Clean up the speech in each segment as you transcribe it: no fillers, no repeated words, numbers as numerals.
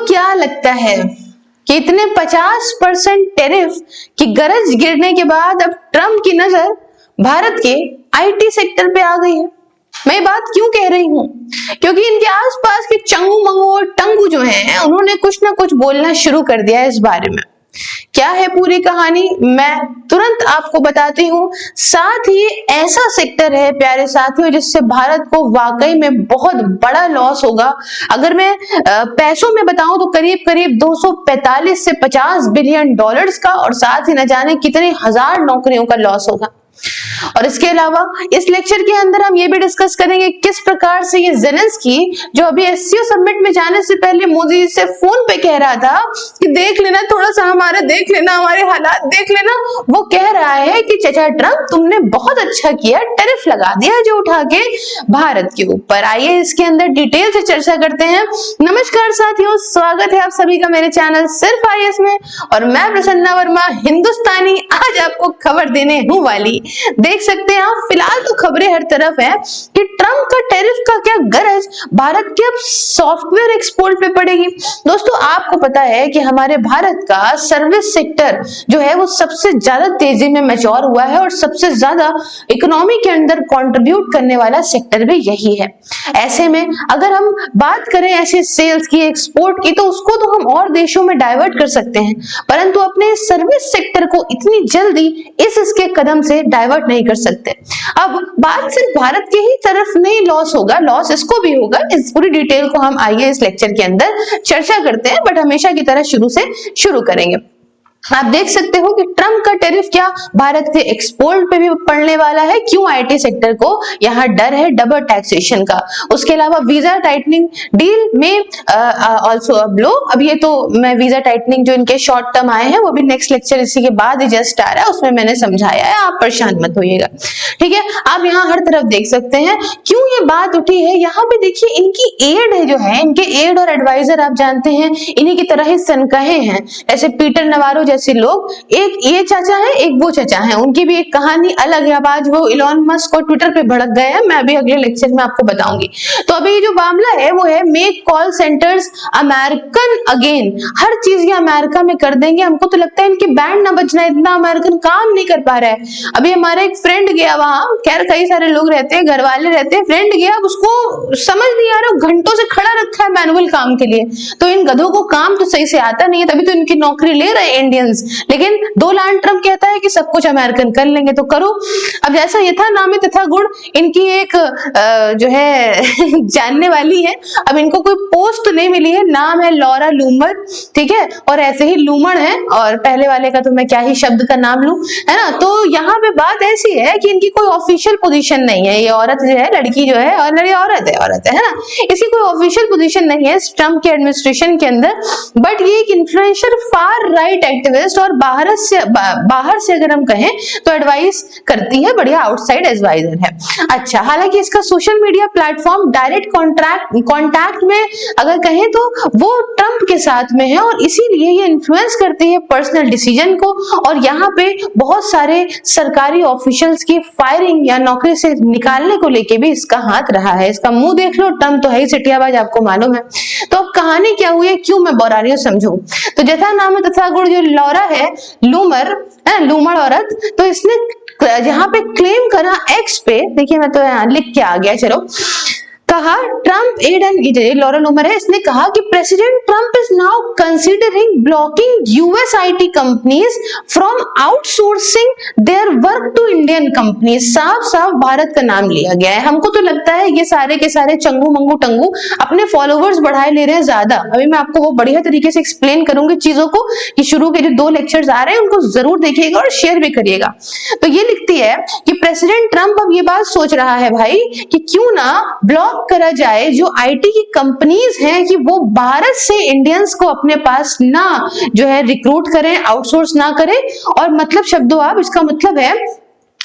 क्या लगता है कि इतने 50% टैरिफ की गरज गिरने के बाद अब ट्रंप की नजर भारत के आईटी सेक्टर पे आ गई है? मैं ये बात क्यों कह रही हूं? क्योंकि इनके आसपास के चंगू मंगू और टंगू जो हैं, उन्होंने कुछ ना कुछ बोलना शुरू कर दिया है इस बारे में। क्या है पूरी कहानी, मैं तुरंत आपको बताती हूँ। साथ ही ऐसा सेक्टर है प्यारे साथियों जिससे भारत को वाकई में बहुत बड़ा लॉस होगा। अगर मैं पैसों में बताऊं तो करीब करीब 245 से 50 बिलियन डॉलर्स का, और साथ ही न जाने कितने हजार नौकरियों का लॉस होगा। और इसके अलावा इस लेक्चर के अंदर हम ये भी डिस्कस करेंगे किस प्रकार से ये ज़ेलेंस्की, जो अभी एससीओ समिट में जाने से पहले मोदी से फोन पे कह रहा था कि देख लेना, थोड़ा सा हमारा देख लेना, हमारे हालात देख लेना, वो कह रहा है कि चाचा ट्रंप तुमने बहुत अच्छा किया, टैरिफ लगा दिया जो उठा के भारत के ऊपर। आइए इसके अंदर डिटेल से चर्चा करते हैं। नमस्कार साथियों, स्वागत है आप सभी का मेरे चैनल सिर्फ आईएएस में, और मैं प्रसन्ना वर्मा हिंदुस्तानी आज आपको खबर देने हूँ वाली। देख सकते हैं आप, फिलहाल तो खबरें हर तरफ है कि ट्रंप का टैरिफ का क्या गरज भारत के अब सॉफ्टवेयर एक्सपोर्ट पे पड़ेगी। दोस्तों आपको पता है कि हमारे भारत का सर्विस सेक्टर जो है वो सबसे ज्यादा तेजी में मैच्योर हुआ है, और सबसे ज्यादा इकोनॉमी के अंदर कंट्रीब्यूट करने वाला सेक्टर भी यही है। ऐसे में अगर हम बात करें ऐसे सेल्स की, एक्सपोर्ट की, तो उसको तो हम और देशों में डाइवर्ट कर सकते हैं, परंतु अपने सर्विस सेक्टर को इतनी जल्दी इसके कदम से डाइवर्ट नहीं कर सकते। अब बात सिर्फ भारत के ही तरफ नहीं लॉस होगा, लॉस इसको भी होगा। इस पूरी डिटेल को हम आइए इस लेक्चर के अंदर चर्चा करते हैं, बट हमेशा की तरह शुरू से शुरू करेंगे। आप देख सकते हो कि ट्रंप का टैरिफ क्या भारत के एक्सपोर्ट पे भी पड़ने वाला है। क्यों? आईटी सेक्टर को यहाँ डर है डबल टैक्सेशन का। उसके अलावा वीजा टाइटनिंग डील में ऑल्सो अब लो, अब ये तो मैं वीजा टाइटनिंग जो इनके शॉर्ट टर्म आए हैं वो भी नेक्स्ट लेक्चर इसी के बाद ही जस्ट आ रहा है, उसमें मैंने समझाया है, आप परेशान मत होइएगा, ठीक है। आप यहाँ हर तरफ देख सकते हैं क्यों ये बात उठी है। यहाँ पे देखिए इनकी एड है जो है, इनके एड और एडवाइजर आप जानते हैं इन्हीं की तरह ही सनकहे हैं, जैसे पीटर नवारो जैसे लोग। एक ये चाचा है, एक वो चाचा है, उनकी भी एक कहानी अलग है। अब आज वो इलॉन मस्क को ट्विटर पे भड़क गए हैं, मैं अभी अगले लेक्चर में आपको बताऊंगी। तो अभी ये जो मामला है वो है make call centres American again. हर चीज ये अमेरिका में कर देंगे। हमको तो लगता है इनकी बैंड ना बजना, इतना अमेरिकन काम नहीं कर पा रहा है। अभी हमारा एक फ्रेंड गया वहां, खैर कई सारे लोग रहते हैं, घर वाले रहते हैं, फ्रेंड गया, उसको समझ नहीं आ रहा, घंटों से खड़ा रखा है मैनुअल काम के लिए। तो इन गधों को काम तो सही से आता नहीं है, तभी तो इनकी नौकरी ले रहे हैं इंडियंस। लेकिन डोनाल्ड ट्रंप कहता है कि सब कुछ अमेरिकन कर लेंगे, तो करो। अब जैसा यथा नाम है तथा गुण, इनकी एक जो है जानने वाली है, अब इनको कोई पोस्ट तो नहीं मिली है, नाम है लॉरा लूमर, ठीक है, और ऐसे ही लूमड़ है, और पहले वाले का तो मैं क्या ही शब्द का नाम लूं, है ना। तो यहाँ पे बात ऐसी है कि इनकी कोई ऑफिशियल पोजीशन नहीं है, ये औरत जो है, लड़की जो है, और लड़की औरत है ना, इसकी कोई ऑफिशियल पोजीशन नहीं है ट्रंप के एडमिनिस्ट्रेशन के अंदर, बट ये एक इन्फ्लुएंसर फार राइट एक्टिविस्ट, और बाहर से अगर हम कहें तो एडवाइस करती है, बढ़िया आउटसाइड एडवाइजर है। अच्छा, हालांकि इसका social media platform direct contact में अगर कहें तो वो ट्रंप के साथ में है, और इसीलिए ये इन्फ्लुएंस करती है पर्सनल डिसीजन को। और यहाँ पे बहुत सारे सरकारी ऑफिशियल्स की फायरिंग या नौकरी से निकालने को लेके भी इसका हाथ रहा है। इसका मुंह देख लो, ट्रंप तो है ही सिटियाबाज, आपको मालूम है। तो अब कहानी क्या हुई है, क्यों मैं बौरा रही हूँ, समझो। तो जथा नाम है तथा गुण जो लॉरा है, लूमड़ औरत, तो इसने यहाँ पे क्लेम करा एक्स पे, देखिए मैं तो यहाँ लिख के आ गया, चलो, कहा Trump aide and Laura Loomer है, इसने कहा कि president Trump is now considering blocking US IT companies from outsourcing their work to Indian companies. साफ साफ भारत का नाम लिया गया है। हमको तो लगता है ये सारे के सारे चंगू मंगू टंगू अपने फॉलोवर्स बढ़ाए ले रहे हैं ज्यादा। अभी मैं आपको वो बढ़िया तरीके से एक्सप्लेन करूंगी चीजों को, कि शुरू के जो 2 लेक्चर्स आ रहे हैं उनको जरूर देखिएगा और शेयर भी करिएगा। तो ये लिखती है कि प्रेसिडेंट ट्रंप अब ये बात सोच रहा है भाई कि क्यों ना ब्लॉक करा जाए जो आईटी की कंपनीज हैं कि वो भारत से इंडियंस को अपने पास ना जो है रिक्रूट करें, आउटसोर्स ना करें। और मतलब शब्दों आप, इसका मतलब है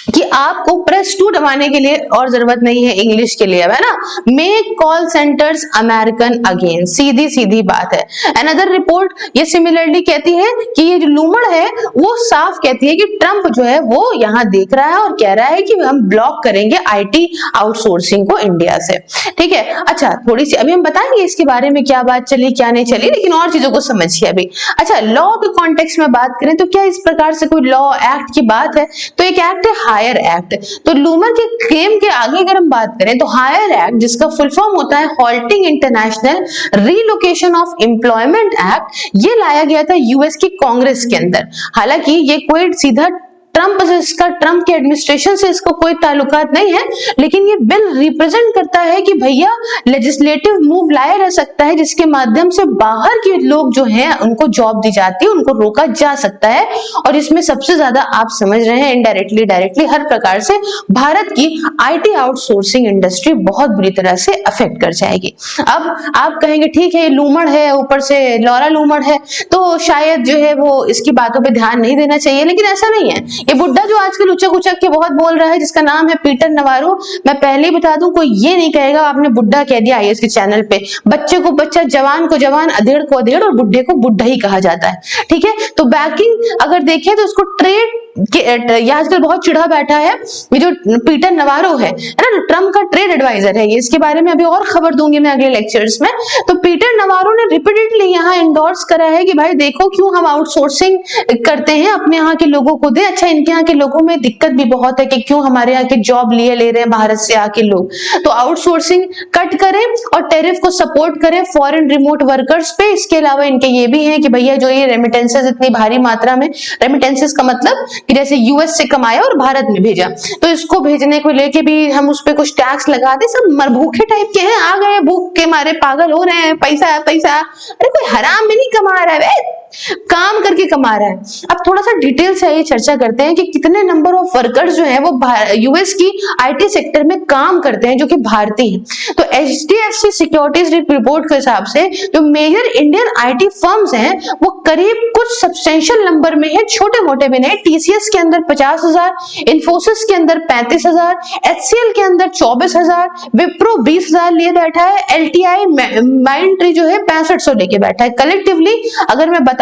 कि आपको प्रेस 2 दबाने के लिए और जरूरत नहीं है इंग्लिश के लिए, है ना। Make call centres American again, सीधी सीधी बात है। अनदर रिपोर्ट ये सिमिलरली कहती है कि ये जो लूमड़ है वो साफ कहती है कि ट्रंप जो है वो यहाँ देख रहा है और कह रहा है कि हम ब्लॉक करेंगे आईटी आउटसोर्सिंग को इंडिया से। ठीक है, अच्छा थोड़ी सी अभी हम बताएंगे इसके बारे में क्या बात चली क्या नहीं चली, लेकिन और चीजों को समझिए अभी। अच्छा, लॉ के कॉन्टेक्स्ट में बात करें तो क्या इस प्रकार से कोई लॉ एक्ट की बात है? तो एक एक्ट है हायर एक्ट। तो लूमर के क्लेम के आगे अगर हम बात करें तो हायर एक्ट, जिसका फुल फॉर्म होता है halting international relocation of employment act, ये लाया गया था यूएस की कांग्रेस के अंदर। हालांकि ये कोई सीधा ट्रंप के एडमिनिस्ट्रेशन से इसको कोई ताल्लुकात नहीं है, लेकिन ये बिल रिप्रेजेंट करता है कि भैया लेजिस्लेटिव मूव लाया जा सकता है जिसके माध्यम से बाहर के लोग जो हैं उनको जॉब दी जाती है, उनको रोका जा सकता है। और इसमें सबसे ज्यादा आप समझ रहे हैं इनडायरेक्टली डायरेक्टली हर प्रकार से भारत की आईटी आउटसोर्सिंग इंडस्ट्री बहुत बुरी तरह से अफेक्ट कर जाएगी। अब आप कहेंगे ठीक है ये लूमड़ है, ऊपर से लॉरा लूमड़ है, तो शायद जो है वो इसकी बातों पे ध्यान नहीं देना चाहिए, लेकिन ऐसा नहीं है। ये बुड्ढा जो आजकल उचक उचक के बहुत बोल रहा है जिसका नाम है पीटर नवारो, मैं पहले ही बता दूं कोई ये नहीं कहेगा आपने बुड्ढा कह दिया आईएएस के चैनल पे। बच्चे को बच्चा, जवान को जवान, अधेड़ को अधेड़ और बुड्ढे को बुड्ढा ही कहा जाता है। ठीक है, तो बैकिंग अगर देखें तो उसको ट्रेड आजकल बहुत चिढ़ा बैठा है ये जो पीटर नवारो है ना, ट्रम्प का ट्रेड एडवाइजर है ये। इसके बारे में अभी और खबर दूंगी मैं अगले लेक्चर्स में। तो पीटर नवारो ने रिपीटेडली यहाँ एंडोर्स करा है कि भाई देखो क्यों हम आउटसोर्सिंग करते हैं, अपने यहाँ के लोगों को दे। अच्छा, इनके यहाँ के लोगों में दिक्कत भी बहुत है कि क्यों हमारे यहाँ के जॉब ले रहे हैं भारत से आके लोग, तो आउटसोर्सिंग कट करें और टेरिफ को सपोर्ट करें फॉरेन रिमोट वर्कर्स पे। इसके अलावा इनके ये भी है कि भैया जो ये रेमिटेंसेस इतनी भारी मात्रा में, रेमिटेंसेस का मतलब कि जैसे यूएस से कमाया और भारत में भेजा, तो इसको भेजने को लेके भी हम उस पर कुछ टैक्स लगा दे। सब मरभूखे टाइप के हैं, आ गए भूख के मारे पागल हो रहे हैं, पैसा पैसा। अरे कोई हराम में नहीं कमा रहा है, काम करके कमा रहा है। अब थोड़ा सा डिटेल से ये चर्चा करते हैं कि कितने नंबर ऑफ वर्कर्स जो है वो यूएस की आईटी सेक्टर में काम करते हैं जो कि भारतीय हैं। तो एचडीएफसी सिक्योरिटीज रिपोर्ट के हिसाब से जो मेजर इंडियन आईटी फर्म्स हैं वो करीब कुछ सब्सटेंशियल नंबर में है, छोटे मोटे भी नहीं। टीसीएस के अंदर 50,000, इन्फोसिस के अंदर 35,000, एचसीएल के अंदर 24,000, विप्रो 20,000 लिए बैठा है, एलटीआई माइंडट्री जो है 6500 लेके बैठा है। कलेक्टिवली अगर मैं बताऊं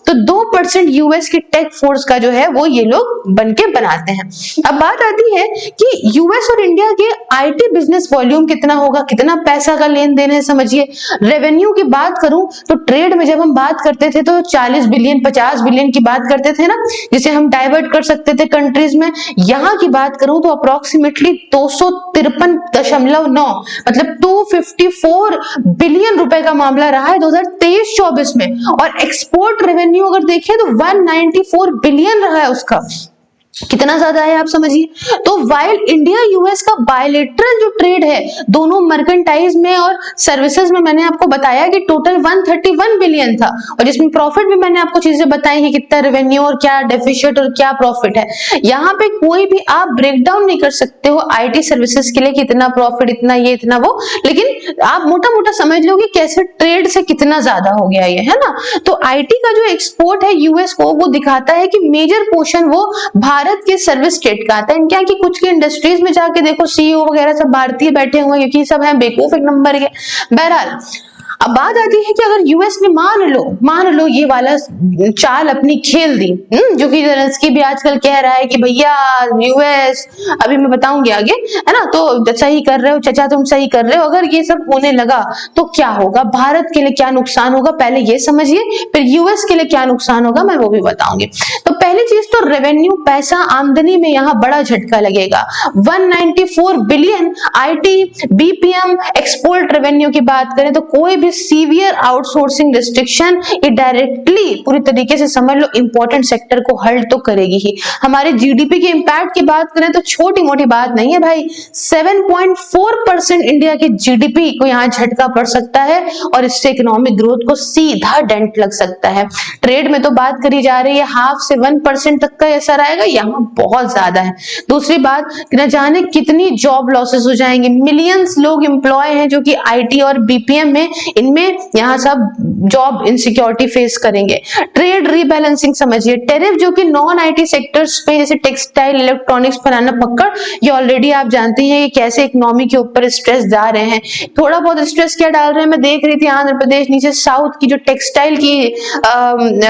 तो 2% यूएस की टेक फोर्स का जो है वो ये लोग बनके बनाते हैं। अब बात आती है कि यूएस और इंडिया के आईटी बिजनेस वॉल्यूम कितना होगा, कितना पैसा का लेन देन है। समझिए, रेवेन्यू की बात करूं तो ट्रेड में जब हम बात करते थे तो 40 बिलियन 50 बिलियन की बात करते थे ना, जिसे हम डाइवर्ट कर सकते थे कंट्रीज में। यहां की बात करूं तो अप्रोक्सीमेटली 253.9 मतलब 254 बिलियन रुपए का मामला रहा है 2023-24 में। और एक्सपोर्ट रेवेन्यू अगर देखें तो 194 बिलियन रहा है उसका। कितना ज्यादा है आप समझिए। तो वाइल इंडिया यूएस का बायलेटरल जो ट्रेड है दोनों मर्केंटाइज में और सर्विसेज में, मैंने आपको बताया कि टोटल 131 बिलियन था, और जिसमें प्रॉफिट भी मैंने आपको चीजें बताई कि कितना रेवेन्यू और क्या डेफिसिट और क्या प्रॉफिट है। यहाँ पे कोई भी आप ब्रेक डाउन नहीं कर सकते हो आईटी सर्विसेज के लिए कितना प्रॉफिट, इतना ये इतना वो, लेकिन आप मोटा मोटा समझ लो कि कैसे ट्रेड से कितना ज्यादा हो गया ये, है ना। तो आईटी का जो एक्सपोर्ट है यूएस को वो दिखाता है कि मेजर पोर्शन वो भारत के सर्विस स्टेट का आता है। इनके यहाँ की कुछ की इंडस्ट्रीज में जाके देखो सीईओ वगैरह सब भारतीय बैठे हुए हैं, क्योंकि सब हैं बेवकूफ एक नंबर के। बहरहाल अब बात आती है कि अगर यूएस ने मान लो ये वाला चाल अपनी खेल दी, जो कि जेलेंस्की भी आजकल कह रहा है कि भैया यूएस, अभी मैं बताऊंगी आगे, है ना, तो सही कर रहे हो चाचा, तुम सही कर रहे हो। अगर ये सब होने लगा तो क्या होगा, भारत के लिए क्या नुकसान होगा, पहले ये समझिए, फिर यूएस के लिए क्या नुकसान होगा मैं वो भी बताऊंगी। तो पहली चीज तो रेवेन्यू, पैसा, आमदनी में यहाँ बड़ा झटका लगेगा। 194 billion IT BPM export revenue की बात करें तो कोई भी सीवियर आउटसोर्सिंग रिस्ट्रिक्शन ये डायरेक्टली पूरी तरीके से समझ लो इंपॉर्टेंट सेक्टर को हर्ट तो करेगी ही। हमारे जीडीपी के इंपैक्ट की बात करें तो छोटी मोटी बात नहीं है भाई, 7.4% इंडिया के जीडीपी को यहाँ झटका पड़ सकता है और इससे इकोनॉमिक ग्रोथ को सीधा डेंट लग सकता है। ट्रेड में तो बात करी जा रही है 0.5 से 1% 50% तक का असर आएगा, यहाँ बहुत ज्यादा है। दूसरी बात, न जाने कितनी जॉब लॉसेस हो जाएंगे, मिलियंस लोग एम्प्लॉय हैं जो कि आईटी और बीपीएम में, इनमें यहाँ सब जॉब इनसिक्योरिटी फेस करेंगे। ट्रेड रीबैलेंसिंग समझिए, टेरिफ जो कि नॉन आईटी सेक्टर्स पे जैसे टेक्सटाइल, इलेक्ट्रॉनिक्स, फलाना पक्कड़, ये ऑलरेडी आप जानते हैं कि कैसे इकोनॉमी के ऊपर स्ट्रेस डाल रहे हैं। थोड़ा बहुत स्ट्रेस क्या डाल रहे हैं, मैं देख रही थी आंध्र प्रदेश, नीचे साउथ की जो टेक्सटाइल की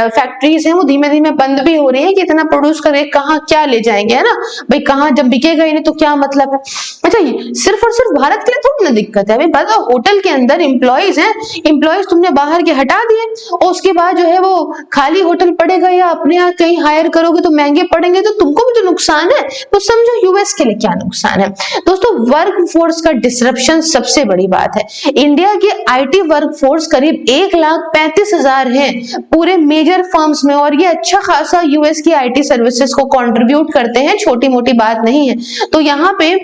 फैक्ट्रीज हैं वो धीमे धीमे बंद भी हो रही है कि इतना प्रोड्यूस करके कहाँ क्या ले जाएंगे, है ना भाई, कहाँ जब बिकेगा ही नहीं तो क्या मतलब है। अच्छा, सिर्फ और सिर्फ भारत के लिए थोड़ी ना दिक्कत है भाई, बताओ होटल के अंदर एम्प्लॉइज हैं, एम्प्लॉइज तुमने बाहर के हटा दिए और उसके बाद जो है वो खाली होटल पड़ेगा या अपने यहाँ कहीं हायर करोगे तो महंगे पड़ेंगे, तो तुमको भी तो नुकसान है। तो समझो यूएस के लिए क्या नुकसान है। दोस्तों, वर्क फोर्स का डिसरप्शन सबसे बड़ी बात है। इंडिया की आईटी वर्क फोर्स करीब 1,35,000 है पूरे मेजर फर्म्स में, और ये अच्छा खासा यूएस की आईटी सर्विसेज को कंट्रीब्यूट करते हैं, छोटी मोटी बात नहीं है। तो यहाँ पे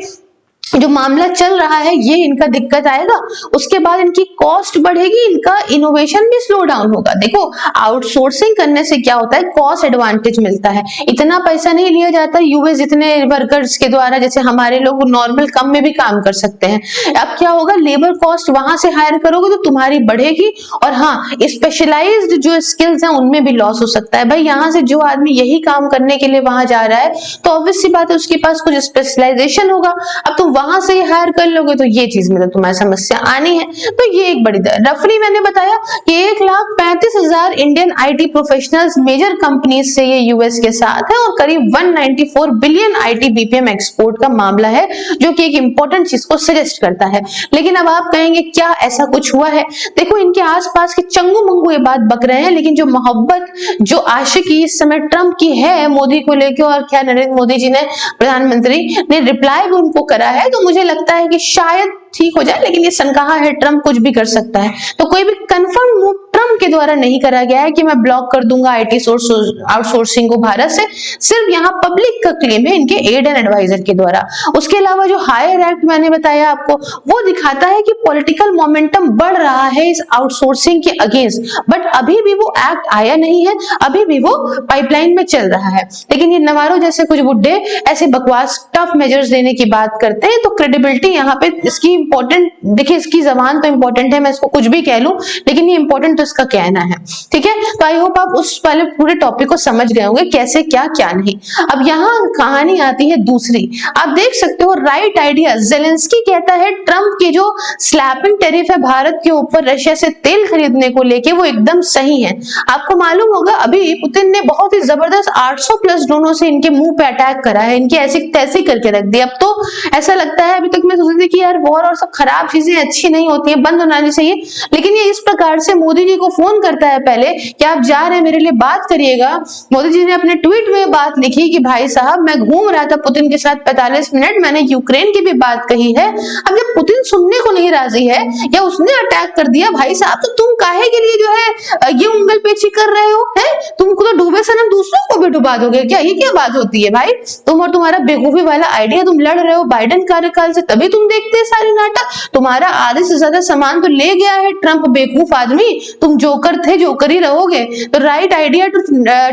जो मामला चल रहा है ये इनका दिक्कत आएगा। उसके बाद इनकी कॉस्ट बढ़ेगी, इनका इनोवेशन भी स्लो डाउन होगा। देखो, आउटसोर्सिंग करने से क्या होता है, कॉस्ट एडवांटेज मिलता है, इतना पैसा नहीं लिया जाता यूएस जितने वर्कर्स के द्वारा, जैसे हमारे लोग नॉर्मल कम में भी काम कर सकते हैं। अब क्या होगा, लेबर कॉस्ट वहां से हायर करोगे तो तुम्हारी बढ़ेगी, और हाँ, स्पेशलाइज्ड जो स्किल्स हैं उनमें भी लॉस हो सकता है। भाई, यहाँ से जो आदमी यही काम करने के लिए वहां जा रहा है तो ऑब्वियस सी बात है उसके पास कुछ स्पेशलाइजेशन होगा। अब तुम वहां से हायर कर लोगे तो ये चीज में तो तुम्हारी समस्या आनी है। तो ये एक बड़ी रफली मैंने बताया कि 1,35,000 Indian IT professionals major companies से ये यूएस के साथ है, और करीब 194 बिलियन आईटी बीपीएम एक्सपोर्ट का मामला है, जो कि एक इंपॉर्टेंट चीज को सजेस्ट करता है। लेकिन अब आप कहेंगे क्या ऐसा कुछ हुआ है? देखो, इनके आसपास के चंगू मंगू ये बात बक रहे हैं, लेकिन जो मोहब्बत, जो आशिकी इस समय ट्रंप की है मोदी को लेकर, और क्या नरेंद्र मोदी जी ने, प्रधानमंत्री ने रिप्लाई भी उनको करा है, तो मुझे लगता है कि शायद ठीक हो जाए। लेकिन ये सनकहा है, ट्रंप कुछ भी कर सकता है, तो कोई भी कंफर्म मूव ट्रंप के द्वारा नहीं करा गया है कि मैं ब्लॉक कर दूंगा आईटी आउटसोर्सिंग को भारत से। सिर्फ यहाँ पब्लिक का क्लेम है इनके एड एंड एडवाइजर के द्वारा। उसके अलावा जो हायर एक्ट मैंने बताया आपको, वो दिखाता है कि पॉलिटिकल मोमेंटम बढ़ रहा है इस आउटसोर्सिंग के अगेंस्ट, बट अभी भी वो एक्ट आया नहीं है, अभी भी वो पाइपलाइन में चल रहा है। लेकिन ये नवारो जैसे कुछ बुड्ढे ऐसे बकवास टफ मेजर्स लेने की बात करते हैं, तो क्रेडिबिलिटी यहाँ पे इसकी इंपॉर्टेंट, देखिए इसकी जबान तो इंपॉर्टेंट है, मैं इसको कुछ भी कह लूं, लेकिन ये इंपॉर्टेंट तो इसका कहना है, ठीक है। तो आई होप आप उस वाले पूरे टॉपिक को समझ गए होंगे कैसे क्या क्या नहीं। अब यहाँ कहानी आती है दूसरी, आप देख सकते हो राइट आइडिया। जेलेंस्की कहता है ट्रंप की जो स्लैपिंग टैरिफ है भारत के ऊपर रशिया से तेल खरीदने को लेके, वो एकदम सही है। आपको मालूम होगा अभी पुतिन ने बहुत ही जबरदस्त 800 प्लस ड्रोनों से इनके मुंह पे अटैक करा है, इनकी ऐसी तैसी करके रख दी। अब तो ऐसा लगता है, अभी तक मैं सोचती थी कि यार वॉर और सब खराब चीजें अच्छी नहीं होती है, बंद होना चाहिए, लेकिन ये इस प्रकार से मोदी जी को फोन करता है पहले कि आप जा रहे हैं, मेरे लिए बात करिएगा। मोदी जी ने अपने ट्वीट में बात लिखी कि भाई साहब, मैं घूम रहा था पुतिन के साथ 45 मिनट, मैंने यूक्रेन की भी बात कही है। अब जब पुतिन सुनने को नहीं राजी है या उसने अटैक कर दिया, भाई साहब तो तुम काहे के लिए जो है ये उंगल पेची कर रहे हो, है? तुमको तो डूबे सनम दूसरों को भी डुबा दोगे क्या? ये क्या बात होती है भाई? तुम और तुम्हारा बेवकूफी वाला आइडिया, तुम लड़ रहे हो बाइडेन कार्यकाल से, तभी तुम देखते हैं सारे नाटक। तुम्हारा आधे से ज्यादा सामान तो ले गया है ट्रंप, बेवकूफ आदमी, तुम जोकर थे, जोकर ही रहोगे। तो right idea to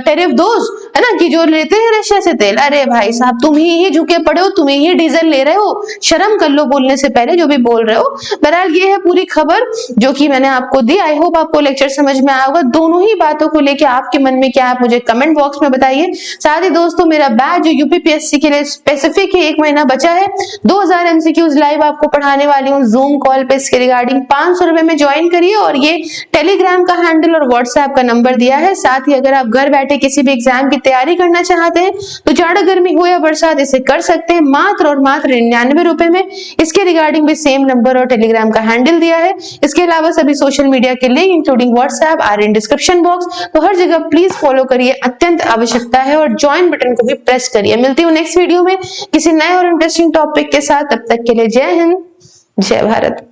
tariff those, है ना, कि जो लेते हैं रशिया से तेल। अरे भाई साहब, तुम ही झुके पड़े हो, तुम ही डीजल ले रहे हो, शर्म कर लो बोलने से पहले जो भी बोल रहे हो। बहरहाल ये है पूरी खबर जो कि मैंने आपको दी। आई होप आपको लेक्चर समझ में आया होगा। दोनों ही बातों को लेके आपके मन में क्या है, आप मुझे कमेंट बॉक्स में बताइए। साथ ही दोस्तों, मेरा बैच जो यूपीपीएससी के लिए स्पेसिफिक है, 1 महीना बचा है, 2000 एमसीक्यूज लाइव आपको पढ़ाने वाली हूँ जूम कॉल पे। इसके रिगार्डिंग 500 रुपए में ज्वाइन करिए, और ये टेलीग्राम का हैंडल और व्हाट्सएप का नंबर दिया है। साथ ही अगर आप घर बैठे किसी भी एग्जाम की तैयारी करना चाहते हैं तो जाड़ा गर्मी हो या बरसात इसे कर सकते हैं मात्र और मात्र 99 रुपए में। इसके रिगार्डिंग भी सेम नंबर और टेलीग्राम का हैंडल दिया है। इसके अलावा सभी सोशल मीडिया के link including WhatsApp are in description box, तो हर जगह प्लीज फॉलो करिए, अत्यंत आवश्यकता है, और ज्वाइन बटन को भी प्रेस करिए। मिलती हूँ नेक्स्ट वीडियो में किसी नए और इंटरेस्टिंग टॉपिक के साथ, तब तक के लिए जय हिंद, जय भारत।